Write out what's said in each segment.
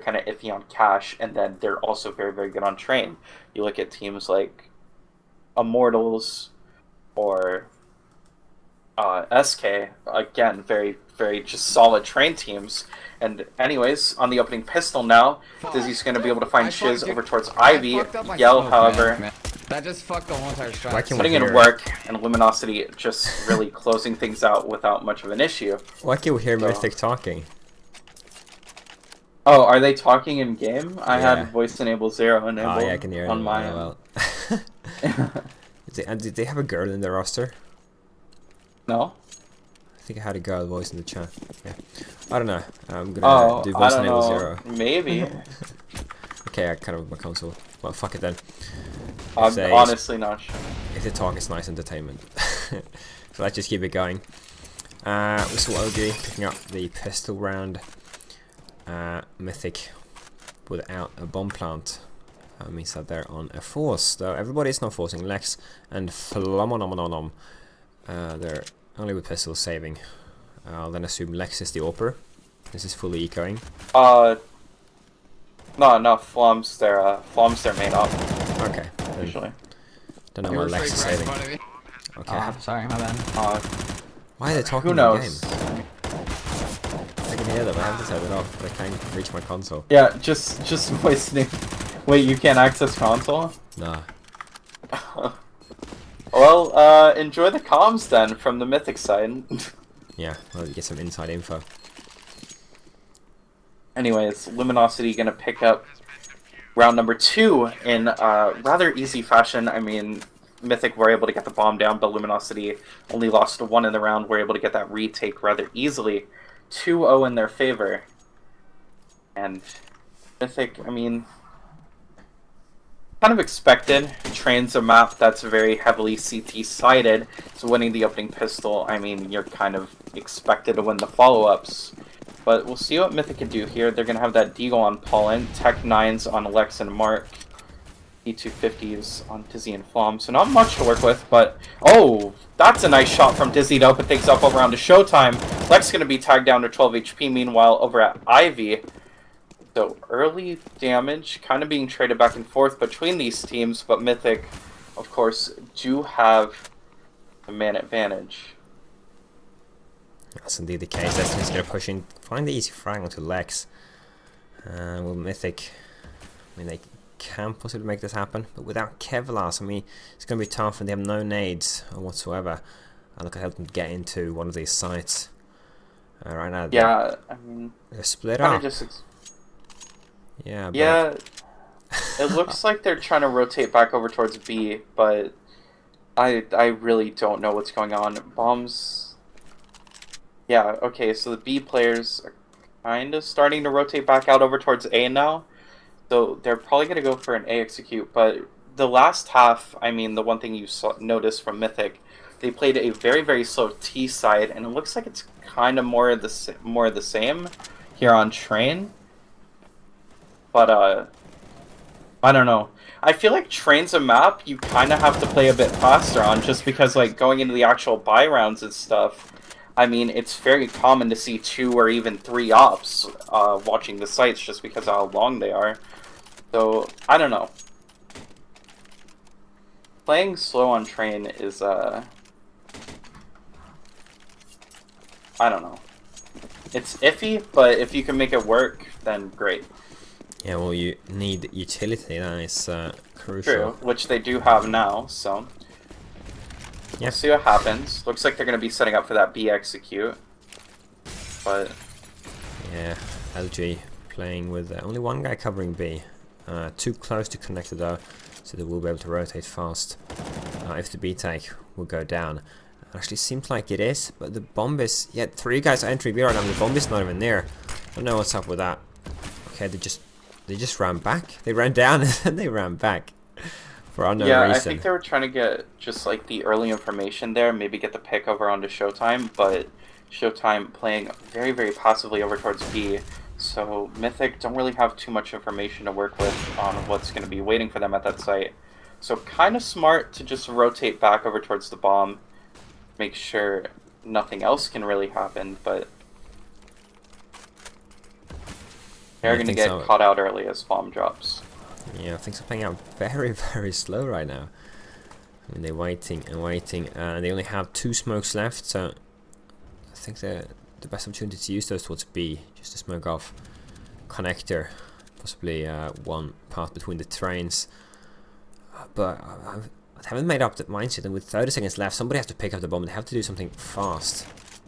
kind of iffy on cash, and then they're also very, very good on train. You look at teams like Immortals or SK, again, very, very just solid train teams. And anyways, on the opening pistol now, Dizzy's going to be able to find Shiz over towards Ivy. Yell, however, man. That just fucked the whole entire Why strat. can putting in work, and Luminosity just really closing things out without much of an issue. Why can we hear So- Mythic talking? Oh, are they talking in game? I Yeah. had voice enable 0 enabled Oh yeah, I can hear on them my really end. well. Did they have a girl in their roster? No? I think I had a girl voice in the chat. Yeah. I don't know. I'm gonna do I voice don't enable know. 0. Maybe. Okay, I kind of my console. Well, fuck it then. If I'm honestly not sure. If they talk, it's nice entertainment. So let's just keep it going. We saw OG picking up the pistol round. Mythic without a bomb plant. Means that they're on a force, though everybody is not forcing. Lex and Flomonomonom. They're only with pistols saving. I'll then assume Lex is the AWPer. This is fully ecoing. No, Flum's their main op, Okay. Then usually. don't know what Lex is saving. Okay. Oh, sorry, my bad. Why are they talking Who in the knows? game? I can hear them. I have to turn it off, but I can't reach my console. Yeah, just voicing. Wait, you can't access console? Nah. Well, enjoy the comms then from the Mythic side. Yeah, well, you get some inside info. Anyways, Luminosity gonna pick up round number 2 in rather easy fashion. I mean, Mythic were able to get the bomb down, but Luminosity only lost 1 in the round. Were able to get that retake rather easily. 2-0 in their favor. And Mythic, I mean, kind of expected. Train's a map that's very heavily CT-sided, so winning the opening pistol, I mean, you're kind of expected to win the follow-ups. But we'll see what Mythic can do here. They're going to have that Deagle on Pollen, Tech 9s on Alex and Mark, E250s on Dizzy and Flom, so not much to work with, but... Oh, that's a nice shot from Dizzy to open things up over onto Showtime. Lex going to be tagged down to 12 HP, meanwhile, over at Ivy. So early damage kind of being traded back and forth between these teams, but Mythic, of course, do have the man advantage. That's indeed the case. Destiny's going to push in, find the easy frag onto Lex. Will Mythic, I mean, they can possibly make this happen, but without Kevlar, I mean, it's going to be tough, and they have no nades whatsoever. And look at help them get into one of these sites. Right now, Yeah, I mean, they're split kind up. of just... Yeah, but Yeah, it looks like they're trying to rotate back over towards B, but I really don't know what's going on. Bombs... Yeah, okay, so the B players are kind of starting to rotate back out over towards A now. So they're probably going to go for an A execute, but the last half, I mean, the one thing you noticed from Mythic, they played a very, very slow T side, and it looks like it's kind of more of the same here on Train. But, I don't know. I feel like Train's a map you kind of have to play a bit faster on, just because, like, going into the actual buy rounds and stuff, I mean, it's very common to see 2 or even 3 ops watching the sites just because of how long they are. So, I don't know. Playing slow on Train is, I don't know. It's iffy, but if you can make it work, then great. yeah, well, you need utility. That is crucial. True, which they do have now, so... Yeah. We'll see what happens. Looks like they're going to be setting up for that B execute. But... Yeah, LG playing with only one guy covering B. Too close to connect though, so they will be able to rotate fast. If the B take will go down. Actually seems like it is, but the bomb is... Yeah, 3 guys are entering B right now, and the bomb is not even there. I don't know what's up with that. Okay, they just ran back. They ran down and then they ran back. For unknown reason. I think they were trying to get just like the early information there, maybe get the pick over onto Showtime, but Showtime playing very, very passively over towards B. So Mythic don't really have too much information to work with on what's going to be waiting for them at that site. So kind of smart to just rotate back over towards the bomb, make sure nothing else can really happen, but... They're going to get caught out early as bomb drops. Yeah, things are playing out very, very slow right now. I mean, they're waiting and waiting, and they only have 2 smokes left, so I think the best opportunity to use those towards B, just to smoke off connector, possibly one path between the trains. But I haven't made up the mindset, and with 30 seconds left, somebody has to pick up the bomb. They have to do something fast.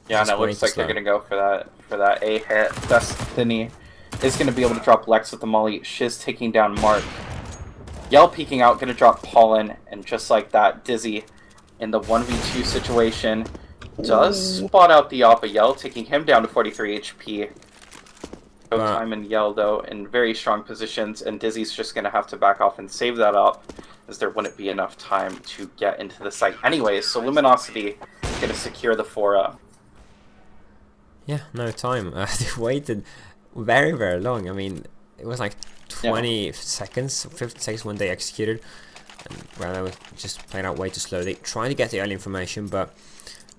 Yeah, and it looks like they're going to go for that A hit. Destiny is going to be able to drop Lex with the molly. Shiz taking down Mark. Yell peeking out, going to drop Pollen, and just like that, Dizzy in the 1v2 situation does spot out the Oppa. Yell taking him down to 43 HP. Showtime and Yell, though, in very strong positions, and Dizzy's just going to have to back off and save that up, as there wouldn't be enough time to get into the site anyways. So Luminosity going to secure the 4-0. Yeah, no time. They waited very, very long. I mean, it was like 20 seconds, 50 seconds when they executed. And well, they were just playing out way too slow. They tried to get the early information, but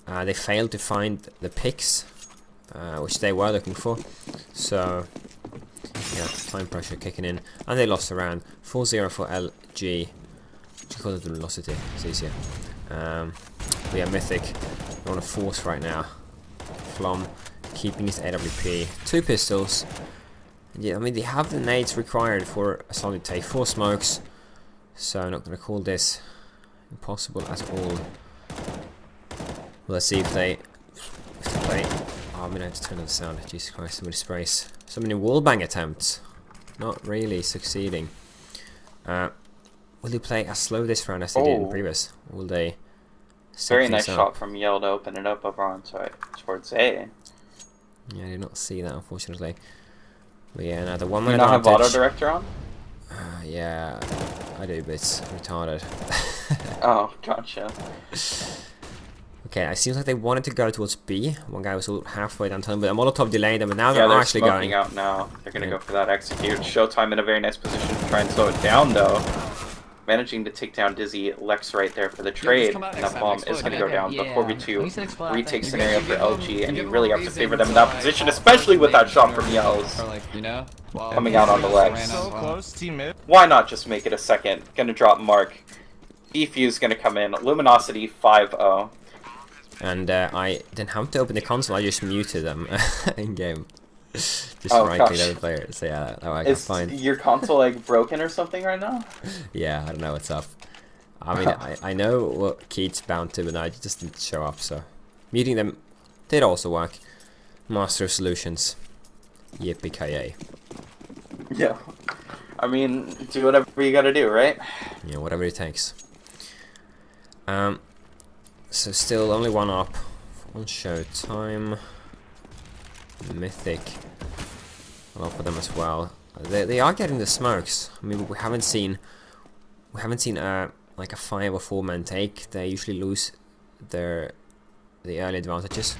they failed to find the picks, which they were looking for. So, yeah, time pressure kicking in. And they lost the round. 4-0 for LG. What call it, Velocity? It's easier. But yeah, Mythic, they're on a force right now. Flom keeping his AWP. 2 pistols. Yeah, I mean, they have the nades required for a solid take. 4 smokes. So I'm not going to call this impossible at all. Let's see if they play. Oh, I'm going to have to turn on the sound. Jesus Christ, so many sprays. So many wallbang attempts. Not really succeeding. Will they play as slow this round as they did in previous? Will they? Very nice shot from Yell to open it up over on towards A. Yeah, I did not see that, unfortunately. But yeah, now the 1 minute. You not have auto director on? Yeah, I do, but it's retarded. Oh, gotcha. Okay, it seems like they wanted to go towards B. One guy was halfway down tunnel, but a Molotov delayed them, but now they're actually going out now. They're going to go for that execute. Showtime in a very nice position to try and slow it down, though. Managing to take down Dizzy. Lex right there for the trade. And that bomb is going to go down. But 4v2 retake scenario for LG, and you really have to favor them in that position, especially with that shot from Yells coming out on the legs. Why not just make it a second? Going to drop Mark. Defuse going to come in. Luminosity 5-0. And I didn't have to open the console, I just muted them in game. Just right-click the player. So yeah, that worked fine. Is your console like broken or something right now? Yeah, I don't know what's up. I mean, I know what key it's bound to, but I just didn't show up, so muting them did also work. Master of solutions. Yippee-ki-yay. Yeah. I mean, do whatever you gotta do, right? Yeah, whatever it takes. So still only 1 up on Showtime. Mythic, I'll offer them as well. They are getting the smokes. I mean, we haven't seen like a 5 or 4 man take. They usually lose the early advantages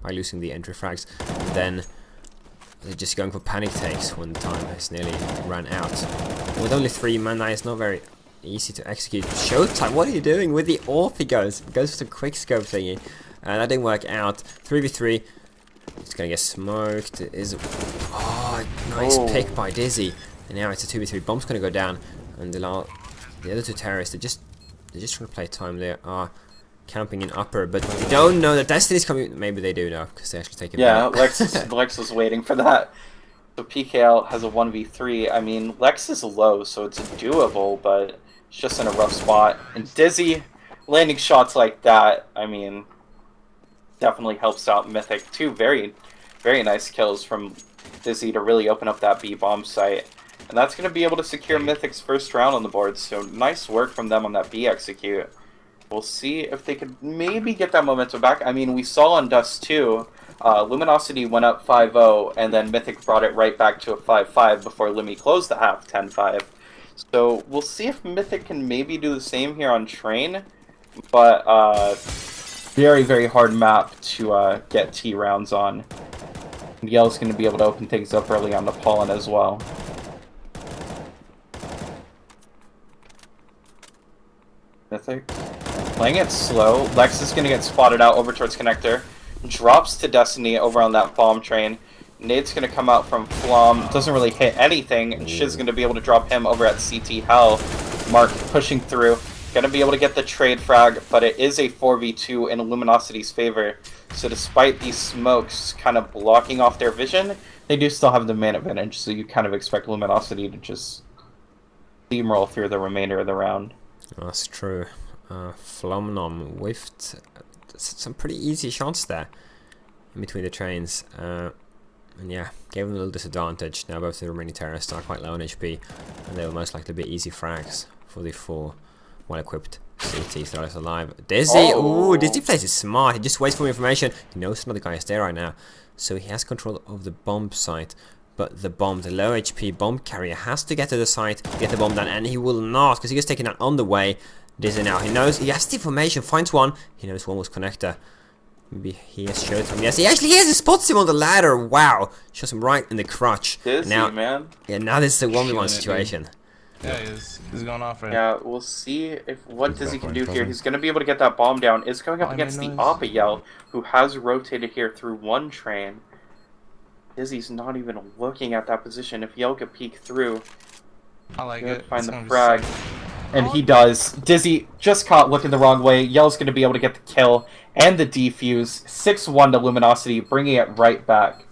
by losing the entry frags. And then they're just going for panic takes when the time has nearly run out. With only 3 mana, it's not very easy to execute. Showtime, what are you doing with the AWP? He goes for some quick scope thingy. That didn't work out. 3v3. It's gonna get smoked. Nice pick by Dizzy. And now it's a 2v3. Bomb's gonna go down. And the other 2 terrorists, they're just trying to play time. They are camping in upper, but they don't know that Destiny's coming. Maybe they do know because they actually take it. Yeah, Lex was waiting for that. So PKL has a 1v3. I mean, Lex is low, so it's doable, but it's just in a rough spot. And Dizzy landing shots like that, I mean, definitely helps out Mythic. 2 very, very nice kills from Dizzy to really open up that B bomb site. And that's going to be able to secure Mythic's first round on the board. So nice work from them on that B execute. We'll see if they could maybe get that momentum back. I mean, we saw on Dust 2, Luminosity went up 5-0, and then Mythic brought it right back to a 5-5 before Lumi closed the half 10-5. So we'll see if Mythic can maybe do the same here on Train. But very, very hard map to get T rounds on. And Yell's going to be able to open things up early on the Pollen as well. Mythic playing it slow. Lex is going to get spotted out over towards Connector. Drops to Destiny over on that bomb train. Nade's gonna come out from Flom. Doesn't really hit anything. And Shiz gonna be able to drop him over at CT Hell. Mark pushing through. Gonna be able to get the trade frag, but it is a 4v2 in Luminosity's favor. So despite these smokes kind of blocking off their vision, they do still have the man advantage. So you kind of expect Luminosity to just steamroll through the remainder of the round. That's true. Flomnom whiffed some pretty easy shots there in between the trains. And yeah, gave them a little disadvantage. Now both the remaining terrorists are quite low on HP, and they will most likely be easy frags for the 4 well-equipped CTs that are alive. Dizzy! Ooh, Dizzy plays it smart. He just waits for information. He knows another guy is there right now. So he has control of the bomb site. But the low HP bomb carrier has to get to the site, get the bomb down, and he will not, because he gets taken out on the way. Dizzy now. He knows, he has the information, finds one. He knows one was connector. Maybe he has showed him. Yes, he actually has. He spots him on the ladder. Wow. Shows him right in the crotch. Dizzy, now, man. Yeah, now this is a 1v1 situation. Yeah, he's going off right now. Yeah, we'll see if what Dizzy can do here. He's going to be able to get that bomb down. Is going up against the Appa Yell, who has rotated here through one train. Dizzy's not even looking at that position. If Yell could peek through, I like it. Find the frag. And he does. Dizzy just caught looking the wrong way. Yell's going to be able to get the kill and the defuse. 6-1 to Luminosity, bringing it right back.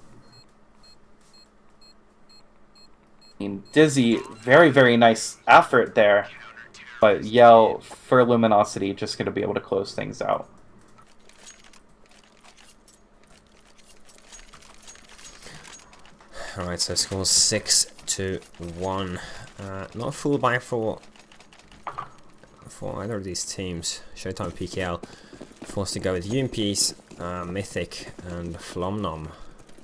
Dizzy, very, very nice effort there. But Yell, for Luminosity, just going to be able to close things out. Alright, so score 6-1. Not a full buy for either of these teams. Showtime PKL forced to go with UMPs, Mythic, and Flomnom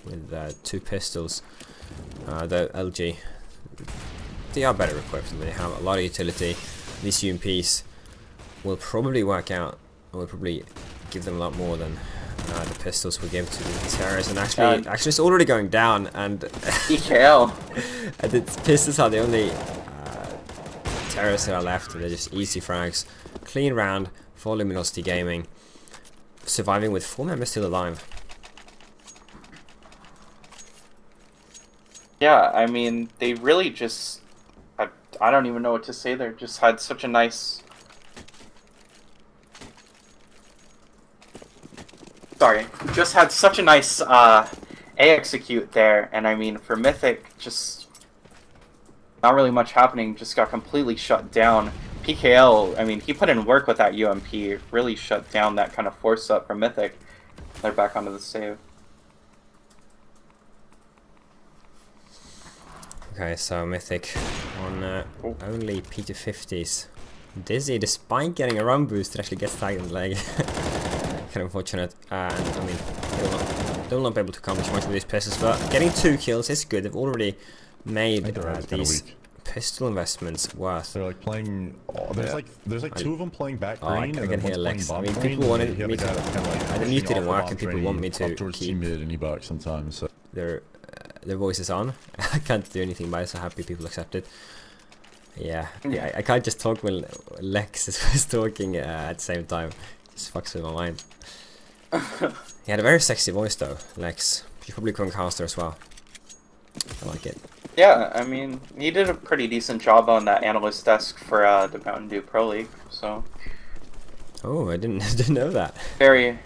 with 2 pistols. The LG, they are better equipped and they have a lot of utility. These UMPs will probably work out, will probably give them a lot more than the pistols we give to the terrorists. And actually it's already going down, and PKL. And the pistols are the only terrorists that are left, and they're just easy frags. Clean round for Luminosity Gaming, surviving with 4 members still alive. Yeah, I mean, they really just... I don't even know what to say there. Just had such a nice... Sorry. Just had such a nice A-execute there. And I mean, for Mythic, just... not really much happening. Just got completely shut down. PKL, I mean, he put in work with that UMP. Really shut down that kind of force up for Mythic. They're back onto the save. Okay, so Mythic on only P250s. Dizzy, despite getting a run boost, actually gets tagged in the leg. Kind of unfortunate. And I mean, they will not be able to accomplish much with these pistols, but getting 2 kills is good. They've already made these pistol investments worth. They're like playing. There's like 2 of them playing back green. I can hear Lex. I mean, people wanted me to. I muted and work, and people want me to keep mid, and he barks sometimes. So. Their voices on. I can't do anything about it, so happy people accept it. Yeah, I can't just talk when Lex is talking at the same time. It just fucks with my mind. He had a very sexy voice though, Lex. She's probably Concaster as well. I like it. Yeah, I mean, he did a pretty decent job on that analyst desk for the Mountain Dew Pro League, so... Oh, I didn't know that. Very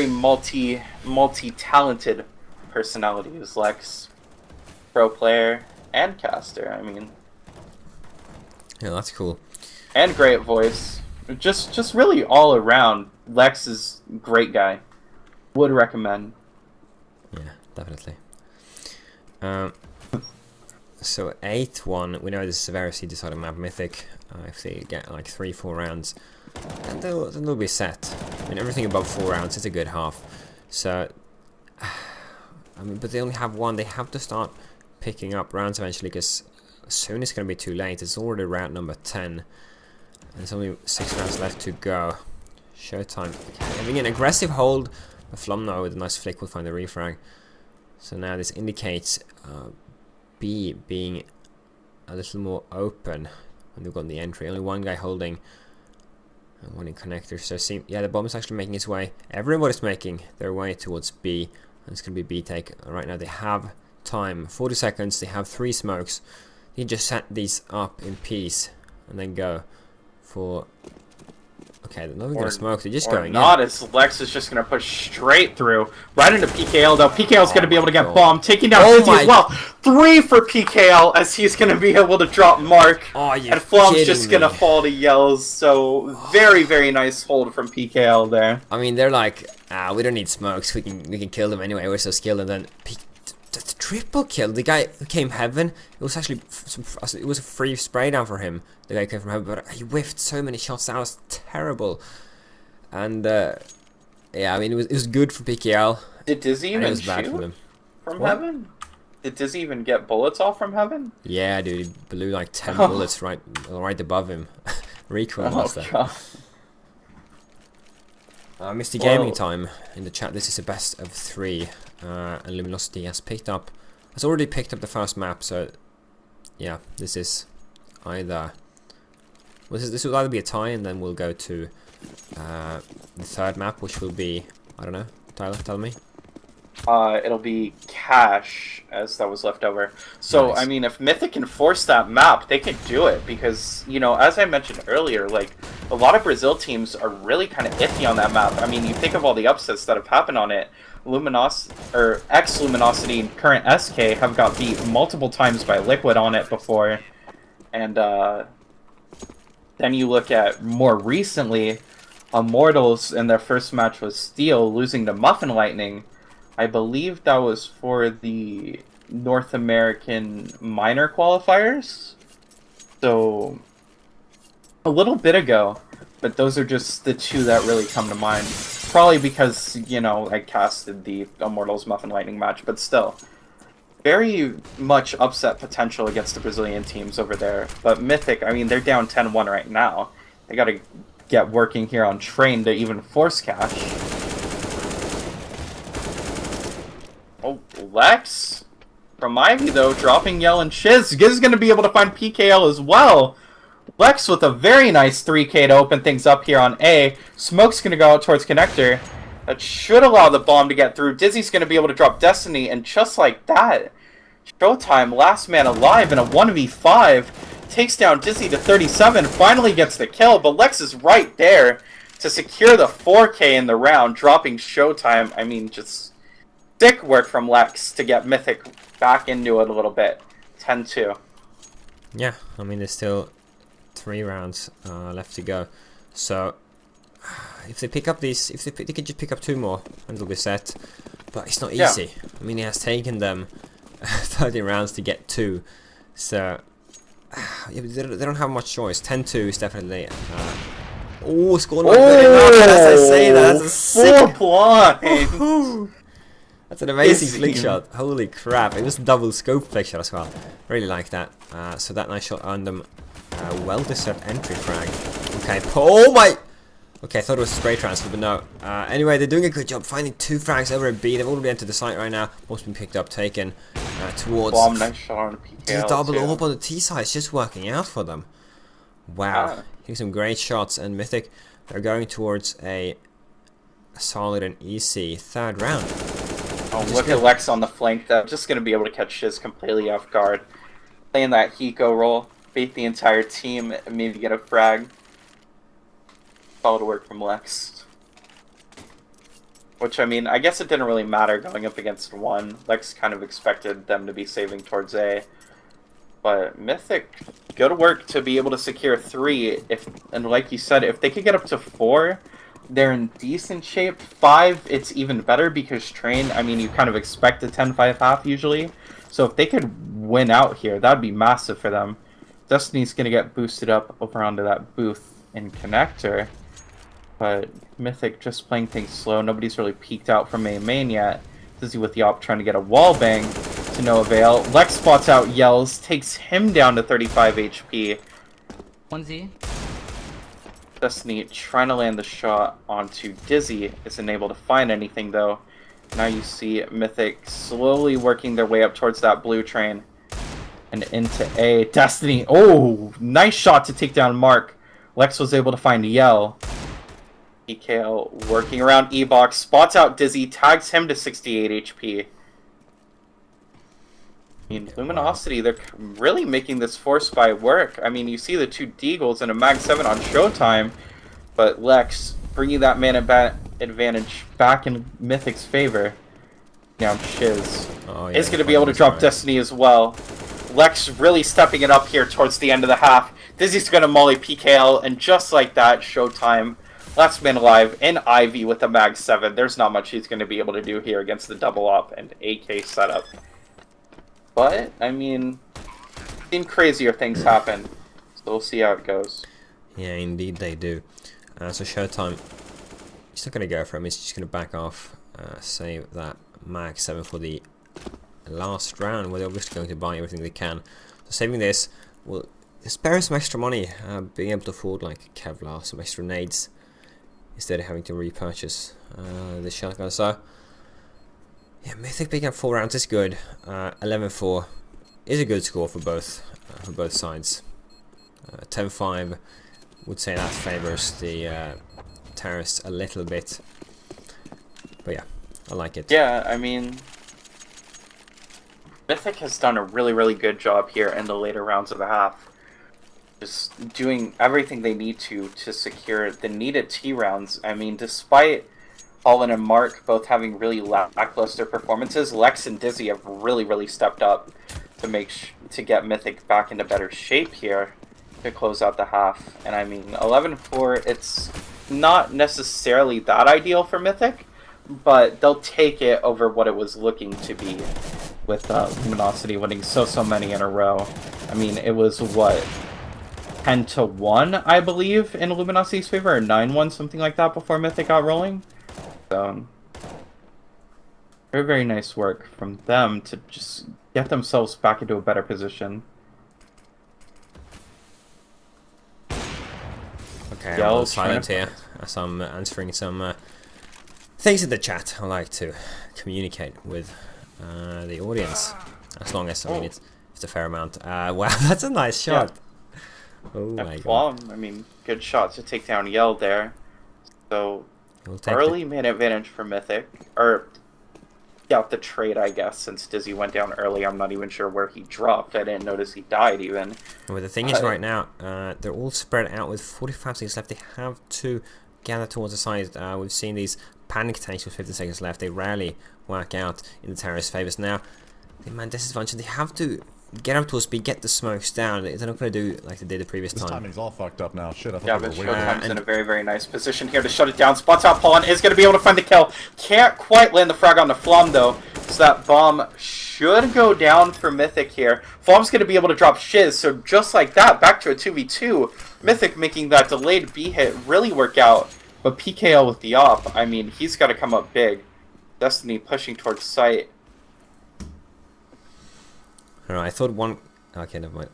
multi-talented personalities, Lex. Pro player and caster, I mean. Yeah, that's cool. And great voice. Just really all around. Lex is a great guy. Would recommend. Yeah, definitely. So 8-1. We know this is a very decided map, Mythic. If they get like 3-4 rounds, then they'll be set. I mean, everything above 4 rounds is a good half. So, I mean, but they only have 1. They have to start picking up rounds eventually, because soon it's going to be too late. It's already round number 10. And there's only 6 rounds left to go. Showtime. Having an aggressive hold. But Flomno with a nice flick will find the refrag. So now this indicates B being a little more open when they've got the entry. Only 1 guy holding and 1 in connector. So yeah, the bomb is actually making its way. Everybody's making their way towards B. And it's going to be B take. Right now they have time. 40 seconds. They have 3 smokes. You just set these up in peace and then go for... Okay, they're not even going to smoke. They're just going not, in. as Lex is just going to push straight through. Right into PKL, though. PKL's going to be able to get bombed. Taking down Dizzy as well. 3 for PKL, as he's going to be able to drop Mark. Oh, and Flom's just going to fall to Yells. So, very, very nice hold from PKL there. I mean, they're like, we don't need smokes. We can kill them anyway. We're so skilled. And then the triple kill. The guy who came heaven. It was actually it was a free spray down for him. The guy who came from heaven, but he whiffed so many shots. That was terrible. And yeah, I mean, it was good for PKL. Did Dizzy even shoot from heaven? Did Dizzy even get bullets off from heaven? Yeah, dude, he blew like 10 bullets right above him. Recoil master. Misty Gaming Time in the chat. This is a best of 3, and Luminosity has already picked up the first map. So yeah, this is either this will either be a tie, and then we'll go to the 3rd map, which will be, I don't know, Tyler, tell me. It'll be Cash, as that was left over. So, nice. I mean, if Mythic can force that map, they can do it. Because, you know, as I mentioned earlier, like, a lot of Brazil teams are really kind of iffy on that map. I mean, you think of all the upsets that have happened on it. Ex-Luminosity and current SK have got beat multiple times by Liquid on it before. And, then you look at, more recently, Immortals in their first match was Steel, losing to Muffin Lightning. I believe that was for the North American minor qualifiers. So, a little bit ago. But those are just the 2 that really come to mind. Probably because, you know, I casted the Immortals Muffin Lightning match. But still, very much upset potential against the Brazilian teams over there. But Mythic, I mean, they're down 10-1 right now. They gotta get working here on Train to even force Cash. Oh, Lex from Ivy, though, dropping Yell and Shiz. Giz is going to be able to find PKL as well. Lex with a very nice 3K to open things up here on A. Smoke's going to go out towards Connector. That should allow the bomb to get through. Dizzy's going to be able to drop Destiny, and just like that, Showtime, last man alive in a 1v5, takes down Dizzy to 37, finally gets the kill, but Lex is right there to secure the 4K in the round, dropping Showtime. I mean, just sick work from Lex to get Mythic back into it a little bit. 10-2. Yeah, I mean, there's still 3 rounds left to go. So, if they pick up these, they could just pick up 2 more, and it'll be set. But it's not easy. Yeah. I mean, it has taken them 30 rounds to get 2. So, yeah, they don't have much choice. 10-2 is definitely... oh, score not good enough, as I say that. That's a sick blind. That's an amazing flick shot. Holy crap. It was a double scope flick shot as well. Really like that. So that nice shot earned them well-deserved entry frag. Okay, oh my... Okay, I thought it was a spray transfer, but no. Anyway, they're doing a good job finding 2 frags over at B. They've already entered the site right now. Most been picked up, taken towards... Bomb, nice shot on PKL, double AWP on the T side. It's just working out for them. Wow. Hitting some great shots. And Mythic, they're going towards a solid and easy 3rd round. Oh, look at Lex on the flank, though. Just going to be able to catch Shiz completely off guard. Playing that Hiko role, bait the entire team, and maybe get a frag. Solid work from Lex. Which, I mean, I guess it didn't really matter going up against 1. Lex kind of expected them to be saving towards A. But Mythic, good work to be able to secure 3. And like you said, if they could get up to 4... they're in decent shape. 5, it's even better because Train, I mean, you kind of expect a 10-5 half usually. So if they could win out here, that would be massive for them. Destiny's going to get boosted up over onto that booth in Connector. But Mythic just playing things slow. Nobody's really peeked out from main yet. Dizzy with the op trying to get a wall bang to no avail. Lex spots out Yells, takes him down to 35 HP. 1Z. Destiny trying to land the shot onto Dizzy. Isn't able to find anything though. Now you see Mythic slowly working their way up towards that blue train. And into A. Destiny. Oh, nice shot to take down Mark. Lex was able to find Yell. PKL working around E-Box, spots out Dizzy, tags him to 68 HP. I mean, Luminosity, they're really making this force spy work. I mean, you see the 2 Deagles and a Mag 7 on Showtime, but Lex bringing that man advantage back in Mythic's favor. Now Shiz is going to be able to drop Destiny as well. Lex really stepping it up here towards the end of the half. Dizzy's going to molly PKL, and just like that, Showtime, last man alive, in Ivy with a Mag 7. There's not much he's going to be able to do here against the double up and AK setup. But, I mean, seen crazier things happen, so we'll see how it goes. Yeah, indeed they do. So Showtime, he's not going to go for him, he's just going to back off, save that Mag 7 for the last round, where they're obviously going to buy everything they can. So saving this will spare some extra money, being able to afford like Kevlar, some extra nades, instead of having to repurchase the shotgun. So yeah, Mythic picking up 4 rounds is good. 11-4 is a good score for both sides. 10-5 would say that favors the terrorists a little bit, but yeah, I like it. Yeah, I mean, Mythic has done a really good job here in the later rounds of the half. Just doing everything they need to secure the needed T rounds. I mean, despite Holland and Mark both having really lackluster performances, Lex and Dizzy have really stepped up to get Mythic back into better shape here to close out the half. And I mean, 11-4, it's not necessarily that ideal for Mythic, but they'll take it over what it was looking to be with Luminosity winning so many in a row. I mean, it was what, 10-1, I believe, in Luminosity's favor, or 9-1, something like that, before Mythic got rolling. So, very nice work from them to just get themselves back into a better position. Okay, I'm silent here as I'm answering some things in the chat. I like to communicate with the audience, as long as, I mean, it's a fair amount. Wow, that's a nice shot. Yeah. Oh my god. I mean, good shot to take down Yell there. So, early man advantage for Mythic. Or, yeah, the trade, I guess, since Dizzy went down early. I'm not even sure where he dropped. I didn't notice he died, even. Well, the thing is, right now, they're all spread out with 45 seconds left. They have to gather towards the side. We've seen these panic tanks with 50 seconds left. They rarely work out in the terrorist favors. Now, the man disadvantage, they have to get up towards speed, get the smokes down. They're not going to do like they did the previous time. This timing's all fucked up now. Shit, I thought yeah, we but were waiting. Showtime's in a very nice position here to shut it down. Spots out Paulin, is going to be able to find the kill. Can't quite land the frag on the Flom, though. So that bomb should go down for Mythic here. Flom's going to be able to drop Shiz, so just like that, back to a 2v2. Mythic making that delayed B hit really work out. But PKL with the op, I mean, he's got to come up big. Destiny pushing towards site. Alright, I thought one... Okay, never mind.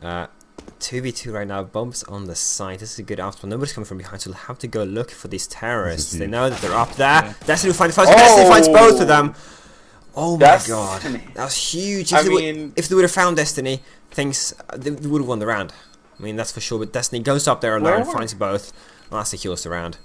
2v2 right now, bombs on the side. This is a good outspot. Nobody's coming from behind, so they'll have to go look for these terrorists. They know that they're up there. Yeah. Destiny will find the first. Destiny finds both of them. Oh my god. That was huge. If they would have found Destiny, they would have won the round. I mean, that's for sure. But Destiny goes up there alone, finds both. Well, that's the kills the round.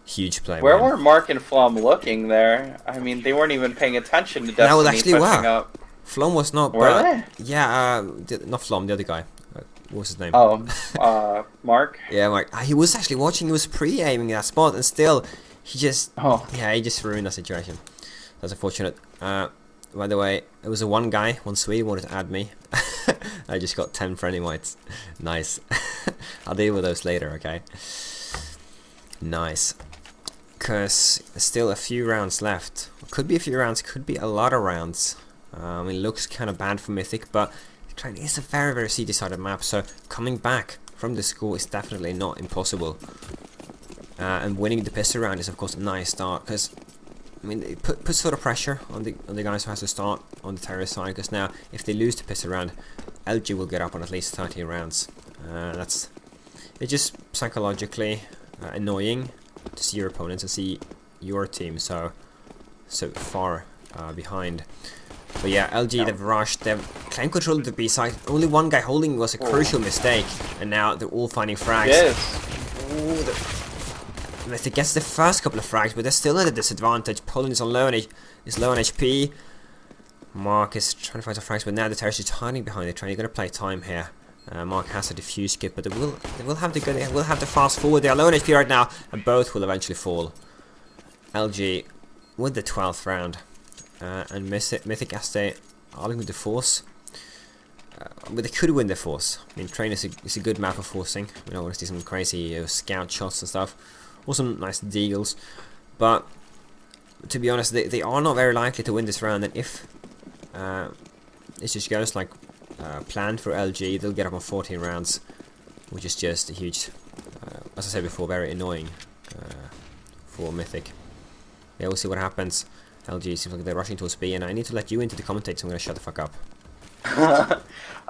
Huge play. Where were Mark and Flom looking there? I mean, they weren't even paying attention to Destiny pushing up. Flom was not, were they? Yeah, not Flom, the other guy. What was his name? Oh, Mark? Yeah, Mark. He was actually watching, he was pre-aiming that spot, and still, he just... Oh. Yeah, he just ruined the situation. That's unfortunate. By the way, it was a one guy, one Swede, wanted to add me. I just got 10 friendly whites. Nice. I'll deal with those later, okay? Nice. Because there's still a few rounds left. Could be a few rounds, could be a lot of rounds. It looks kind of bad for Mythic, but it's a very C-decided map, so coming back from the score is definitely not impossible. And winning the pistol round is of course a nice start, because I mean it puts sort of pressure on the guys who has to start on the terrorist side, because now if they lose the pistol round, LG will get up on at least 30 rounds. It's just psychologically annoying to see your opponents and see your team so far behind. But yeah, LG, they've rushed, they've claimed control of the B side. Only one guy holding was a crucial mistake, and now they're all finding frags. Yes. Mythic gets the first couple of frags, but they're still at a disadvantage. Poland is low on HP. Mark is trying to find some frags, but now the terrorist is hiding behind the train. You're going to play time here. Mark has a diffuse skip, but they will have to fast forward. They are low on HP right now, and both will eventually fall. LG with the 12th round, and Mythic as they are looking with the force. But they could win the force. I mean, train is a good map for forcing. We don't want to see some crazy scout shots and stuff, or some nice deagles. But to be honest, they are not very likely to win this round. And if it just goes like planned for LG, they'll get up on 14 rounds, which is just a huge, as I said before, very annoying for Mythic. Yeah, we'll see what happens. LG seems like they're rushing towards B, and I need to let you into the commentators, so I'm going to shut the fuck up.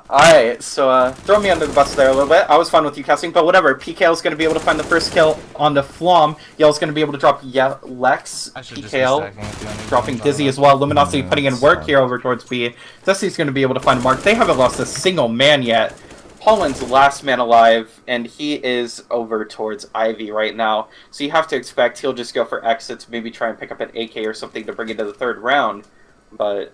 Alright, so throw me under the bus there a little bit. I was fine with you casting, but whatever. PKL's going to be able to find the first kill on the Flom. Yell's going to be able to drop Lex. PKL dropping Dizzy as well. Luminosity putting in work here over towards B. Dusty's going to be able to find Mark. They haven't lost a single man yet. Poland's last man alive, and he is over towards Ivy right now. So you have to expect he'll just go for exits, maybe try and pick up an AK or something to bring into the third round. But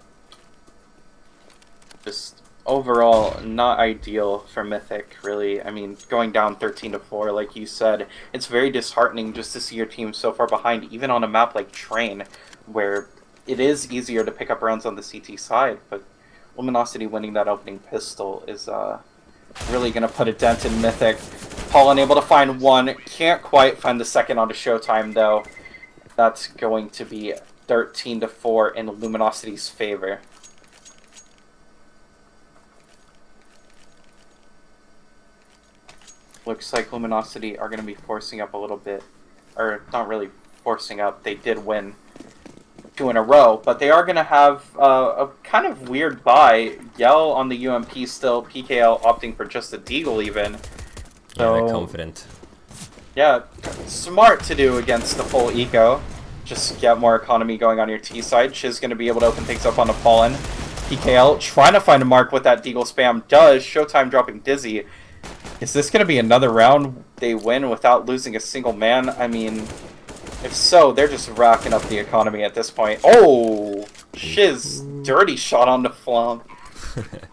just overall, not ideal for Mythic, really. I mean, going down 13-4, like you said, it's very disheartening just to see your team so far behind, even on a map like Train, where it is easier to pick up rounds on the CT side, but Luminosity winning that opening pistol is really going to put a dent in Mythic. Paul unable to find one, can't quite find the second onto Showtime, though. That's going to be 13-4 in Luminosity's favor. Looks like Luminosity are going to be forcing up a little bit. Or, not really forcing up. They did win 2 in a row. But they are going to have a kind of weird buy. Yell on the UMP still. PKL opting for just a deagle even. So, yeah, they're confident. Yeah, smart to do against the full eco. Just get more economy going on your T side. Shiz going to be able to open things up on the Fallen. PKL trying to find a mark with that deagle spam. Does. Showtime dropping Dizzy. Is this going to be another round they win without losing a single man? I mean, if so, they're just racking up the economy at this point. Oh! Shiz, dirty shot on the flump.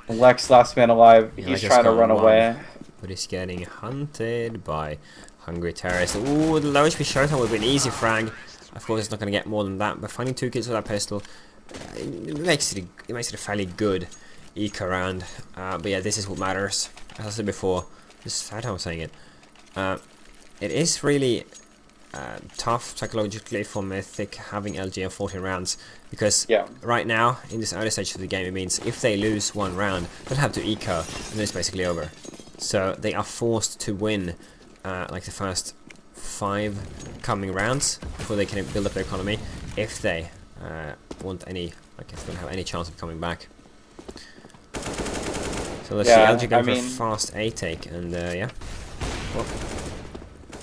Lex, last man alive. Yeah, he's trying to run away. But he's getting hunted by Hungry Terrorist. Ooh, the low HP Showtime would be an easy frag. Of course, it's not going to get more than that, but finding 2 kills with that pistol, it makes it a fairly good eco round. But yeah, this is what matters. As I said before, this is how I'm saying it. It is really tough psychologically for Mythic having LG on 14 rounds, because right now, in this early stage of the game, it means if they lose 1 round, they'll have to eco, and then it's basically over. So they are forced to win like the first 5 coming rounds before they can build up their economy, if they want any, like if they don't have any chance of coming back. So let's see, LG going for a fast A take, and yeah. Well.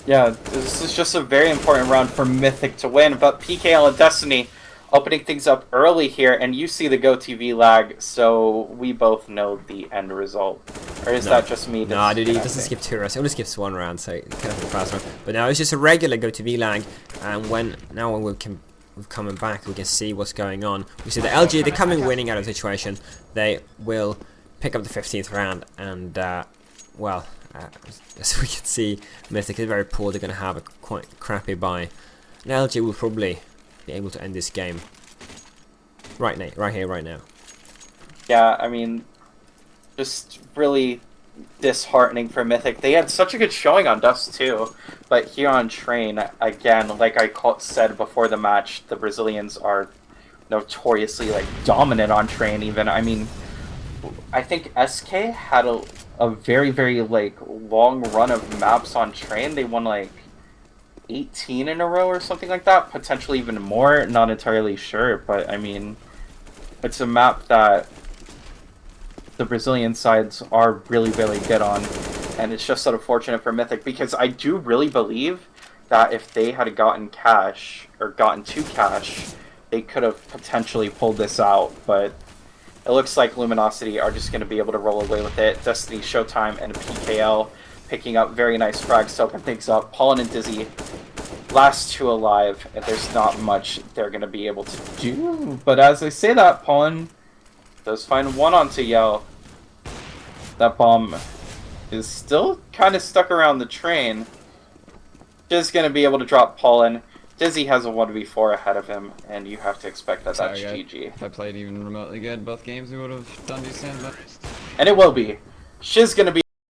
Yeah, this is just a very important round for Mythic to win, but PKL and Destiny opening things up early here, and you see the GoTV lag, so we both know the end result. Or is that just me? No, dude, he doesn't skip 2 rounds, he only skips 1 round, so it kind of a fast round. But now it's just a regular GoTV lag, and when we're coming back, we can see what's going on. We see the LG, they're coming winning out of the situation. They will pick up the 15th round, and well, as we can see, Mythic is very poor. They're going to have a quite crappy buy. And LG will probably be able to end this game right here, right now. Yeah, I mean, just really disheartening for Mythic. They had such a good showing on Dust too, but here on Train, again, like I said before the match, the Brazilians are notoriously like dominant on Train. Even, I mean, I think SK had a very, very like long run of maps on Train. They won like 18 in a row or something like that, potentially even more, not entirely sure, but I mean, it's a map that the Brazilian sides are really, really good on, and it's just sort of fortunate for Mythic, because I do really believe that if they had gotten cash, or gotten to cash, they could have potentially pulled this out, but it looks like Luminosity are just going to be able to roll away with it. Destiny, Showtime, and PKL picking up very nice frags to open things up. Pollen and Dizzy last two alive, and there's not much they're going to be able to do. But as I say that, Pollen does find one onto Yell. That bomb is still kind of stuck around the train. Just going to be able to drop Pollen. Dizzy has a 1v4 ahead of him, and you have to expect that that's GG. If I played even remotely good both games, we would have done decent, but... And it will be. Shiz going to be